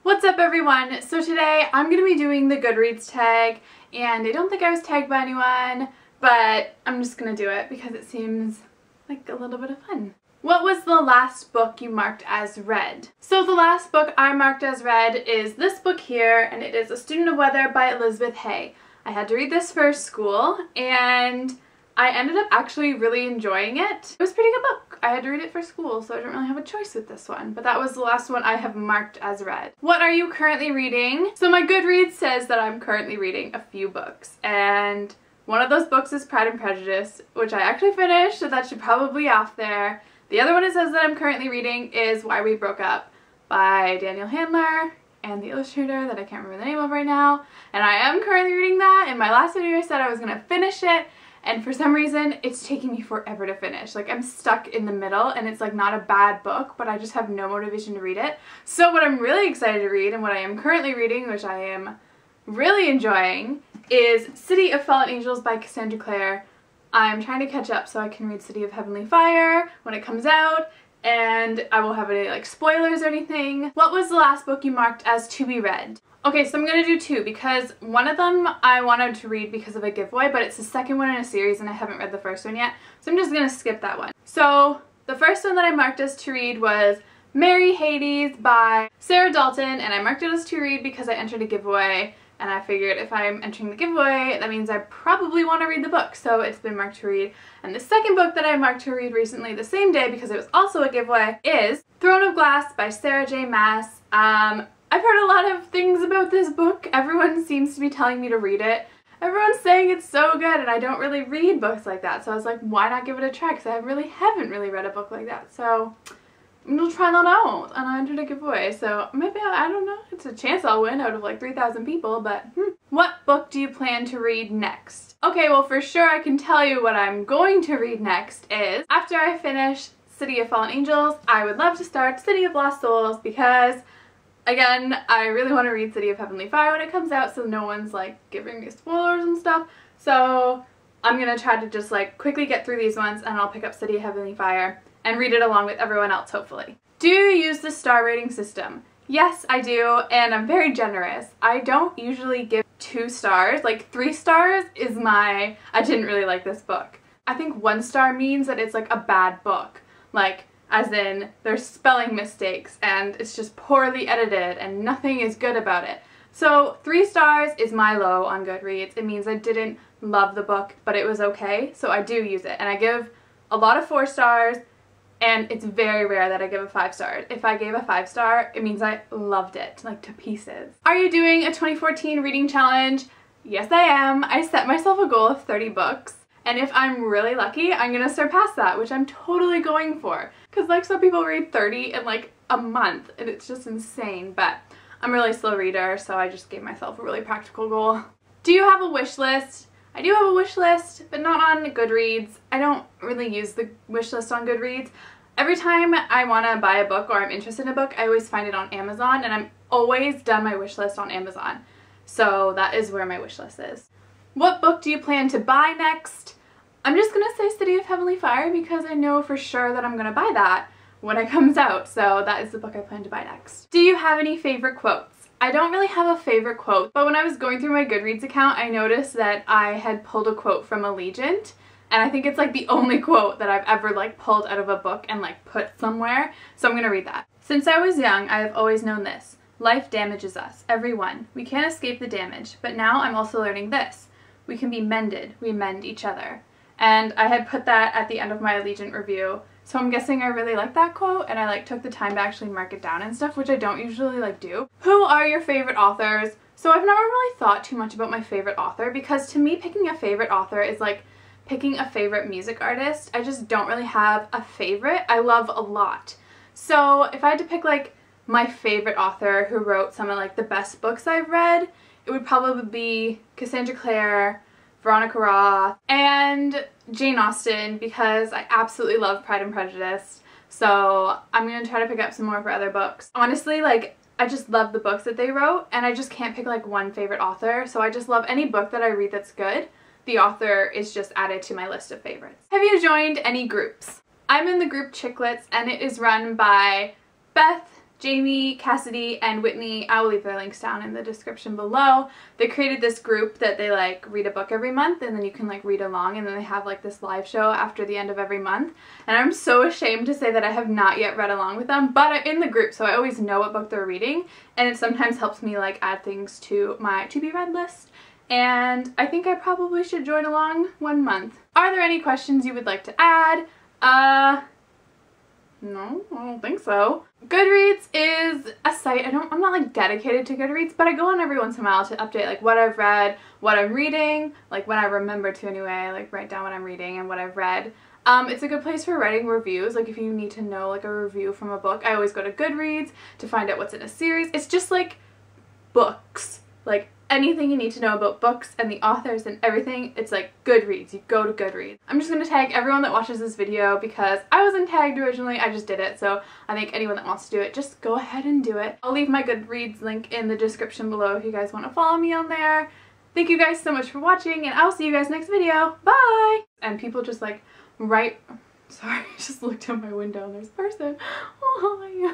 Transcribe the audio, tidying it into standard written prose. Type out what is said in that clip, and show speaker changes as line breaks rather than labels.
What's up everyone? So today I'm going to be doing the Goodreads tag, and I don't think I was tagged by anyone, but I'm just going to do it because it seems like a little bit of fun. What was the last book you marked as read? So the last book I marked as read is this book here, and it is A Student of Weather by Elizabeth Hay. I had to read this for school, and I ended up actually really enjoying it. It was a pretty good book. I had to read it for school, so I don't really have a choice with this one, but that was the last one I have marked as read. What are you currently reading? So my Goodreads says that I'm currently reading a few books, and one of those books is Pride and Prejudice, which I actually finished, so that should probably be off there. The other one it says that I'm currently reading is Why We Broke Up by Daniel Handler and the illustrator that I can't remember the name of right now, and I am currently reading that. In my last video I said I was going to finish it, and for some reason it's taking me forever to finish. Like, I'm stuck in the middle, and it's like not a bad book, but I just have no motivation to read it. So what I'm really excited to read, and what I am currently reading, which I am really enjoying, is City of Fallen Angels by Cassandra Clare. I'm trying to catch up so I can read City of Heavenly Fire when it comes out, and I won't have any like spoilers or anything. What was the last book you marked as to be read? Okay, so I'm gonna do two because one of them I wanted to read because of a giveaway, but it's the second one in a series and I haven't read the first one yet, so I'm just gonna skip that one. So the first one that I marked as to read was Mary Hades by Sarah Dalton, and I marked it as to read because I entered a giveaway, and I figured if I'm entering the giveaway, that means I probably want to read the book, so it's been marked to read. And the second book that I marked to read recently, the same day because it was also a giveaway, is Throne of Glass by Sarah J. Maas. I've heard a lot of things about this book. Everyone seems to be telling me to read it. Everyone's saying it's so good, and I don't really read books like that, so I was like, why not give it a try, because I haven't really read a book like that. So I'm gonna try that out, and I entered a giveaway, so maybe, I don't know, it's a chance I'll win out of like 3,000 people, but What book do you plan to read next? Okay, well for sure I can tell you what I'm going to read next is, after I finish City of Fallen Angels, I would love to start City of Lost Souls because, again, I really want to read City of Heavenly Fire when it comes out, so no one's like giving me spoilers and stuff. So I'm gonna try to just like quickly get through these ones, and I'll pick up City of Heavenly Fire and read it along with everyone else, hopefully. Do you use the star rating system? Yes, I do, and I'm very generous. I don't usually give 2 stars. Like 3 stars is my, I didn't really like this book. I think 1 star means that it's like a bad book. Like, as in there's spelling mistakes and it's just poorly edited and nothing is good about it. So 3 stars is my low on Goodreads. It means I didn't love the book, but it was okay, so I do use it. And I give a lot of 4 stars, and it's very rare that I give a 5 star. If I gave a 5 star, it means I loved it, like to pieces. Are you doing a 2014 reading challenge? Yes, I am. I set myself a goal of 30 books, and if I'm really lucky, I'm gonna surpass that, which I'm totally going for. Because like some people read 30 in like a month, and it's just insane, but I'm a really slow reader, so I just gave myself a really practical goal. Do you have a wish list? I do have a wish list, but not on Goodreads. I don't really use the wish list on Goodreads. Every time I want to buy a book or I'm interested in a book, I always find it on Amazon, and I'm always done my wish list on Amazon. So that is where my wish list is. What book do you plan to buy next? I'm just going to say City of Heavenly Fire because I know for sure that I'm going to buy that when it comes out, so that is the book I plan to buy next. Do you have any favorite quotes? I don't really have a favorite quote, but when I was going through my Goodreads account, I noticed that I had pulled a quote from Allegiant, and I think it's like the only quote that I've ever like pulled out of a book and like put somewhere, so I'm gonna read that. Since I was young, I have always known this. Life damages us, everyone. We can't escape the damage, but now I'm also learning this. We can be mended, we mend each other. And I had put that at the end of my Allegiant review, so I'm guessing I really like that quote, and I like took the time to actually mark it down and stuff, which I don't usually like do. Who are your favorite authors? So I've never really thought too much about my favorite author, because to me picking a favorite author is like picking a favorite music artist. I just don't really have a favorite. I love a lot. So if I had to pick like my favorite author who wrote some of like the best books I've read, it would probably be Cassandra Clare, Veronica Roth, and Jane Austen, because I absolutely love Pride and Prejudice, so I'm going to try to pick up some more of her other books. Honestly, like, I just love the books that they wrote, and I just can't pick like one favorite author, so I just love any book that I read that's good. The author is just added to my list of favorites. Have you joined any groups? I'm in the group Chiclets, and it is run by Beth, Jamie, Cassidy, and Whitney. I will leave their links down in the description below. They created this group that they like read a book every month, and then you can like read along, and then they have like this live show after the end of every month. And I'm so ashamed to say that I have not yet read along with them, but I'm in the group, so I always know what book they're reading, and it sometimes helps me like add things to my to be read list. And I think I probably should join along one month. Are there any questions you would like to add? No, I don't think so. Goodreads is a site, I'm not like dedicated to Goodreads, but I go on every once in a while to update like what I've read, what I'm reading, like when I remember to anyway, like write down what I'm reading and what I've read. It's a good place for writing reviews, like if you need to know like a review from a book. I always go to Goodreads to find out what's in a series. It's just like books, like anything you need to know about books and the authors and everything, it's like Goodreads. You go to Goodreads. I'm just going to tag everyone that watches this video because I wasn't tagged originally, I just did it, so I think anyone that wants to do it, just go ahead and do it. I'll leave my Goodreads link in the description below if you guys want to follow me on there. Thank you guys so much for watching, and I'll see you guys next video. Bye! And people just like sorry, I just looked out my window and there's a person. Oh,